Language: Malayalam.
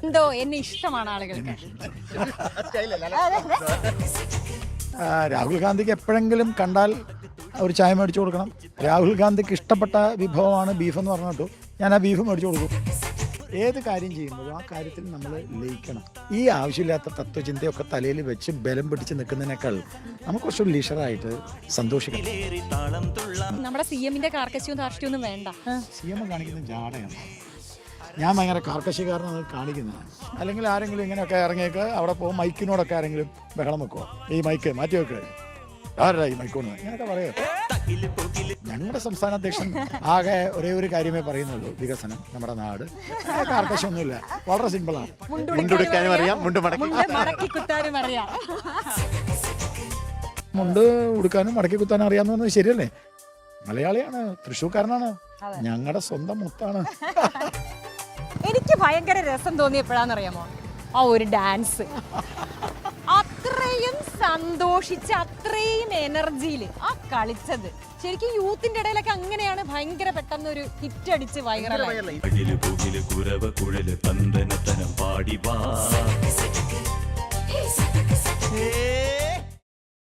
എന്തോ എന്നെ ഇഷ്ടമാണ് ആളുകൾക്ക്. രാഹുൽ ഗാന്ധിക്ക് എപ്പോഴെങ്കിലും കണ്ടാൽ ഒരു ചായ മേടിച്ചു കൊടുക്കണം. രാഹുൽ ഗാന്ധിക്ക് ഇഷ്ടപ്പെട്ട വിഭവമാണ് ബീഫ് എന്ന് പറഞ്ഞിട്ടു ഞാൻ ആ ബീഫ് മേടിച്ചു കൊടുക്കും. ഏത് കാര്യം ചെയ്യുമ്പോഴും ആ കാര്യത്തിൽ നമ്മൾ ലയിക്കണം. ഈ ആവശ്യമില്ലാത്ത തത്വചിന്തയൊക്കെ തലയിൽ വെച്ച് ബലം പിടിച്ച് നിൽക്കുന്നതിനേക്കാൾ നമുക്ക് കുറച്ച് ലീഷറായിട്ട് സന്തോഷിക്കണം. നമ്മുടെ CM-ന്റെ കാർക്കശ്യവും ധാർഷ്ട്യമൊന്നും വേണ്ട. CM കാണിക്കുന്ന ജാടയാണ്. ഞാൻ ഭയങ്കര കാർക്കശ്യക്കാരനാണ് കാണിക്കുന്നത്. അല്ലെങ്കിൽ ആരെങ്കിലും ഇങ്ങനെയൊക്കെ ഇറങ്ങിയൊക്കെ അവിടെ പോകും, മൈക്കിനോടൊക്കെ ആരെങ്കിലും ബഹളം വെക്കുമോ, ഈ മൈക്ക് മാറ്റി വെക്കുക, ആരാ ഈ മൈക്കോന്ന് ഇങ്ങനെയൊക്കെ പറയുക. ഞങ്ങളുടെ സംസ്ഥാന അധ്യക്ഷൻ ആകെ ഒരേ ഒരു കാര്യമേ പറയുന്നുള്ളൂ, വികസനം, നമ്മുടെ നാട്. കാർക്കശ്യൊന്നുമില്ല, വളരെ സിമ്പിളാണ്. മുണ്ടെടുക്കാനും അറിയാം, മുണ്ട് മടക്കി കുത്താനും അറിയാം. മുണ്ട് ഉടുക്കാനും മടക്കി കുത്താനും അറിയാമെന്ന് പറഞ്ഞത് ശരിയല്ലേ? മലയാളിയാണ്, തൃശ്ശൂർക്കാരനാണ്, ഞങ്ങളുടെ സ്വന്തം മുത്താണ്. എനിക്ക് ഭയങ്കര രസം തോന്നിയപ്പോഴാണെന്നറിയാമോ ആ ഒരു ഡാൻസ്. അത്രയും സന്തോഷിച്ച് അത്രയും എനർജിയിൽ ആ കളിച്ചത്. ശരിക്കും യൂത്തിന്റെ ഇടയിലൊക്കെ അങ്ങനെയാണ് ഭയങ്കര പെട്ടെന്ന് ഒരു ഹിറ്റ് അടിച്ച് വൈറലായി.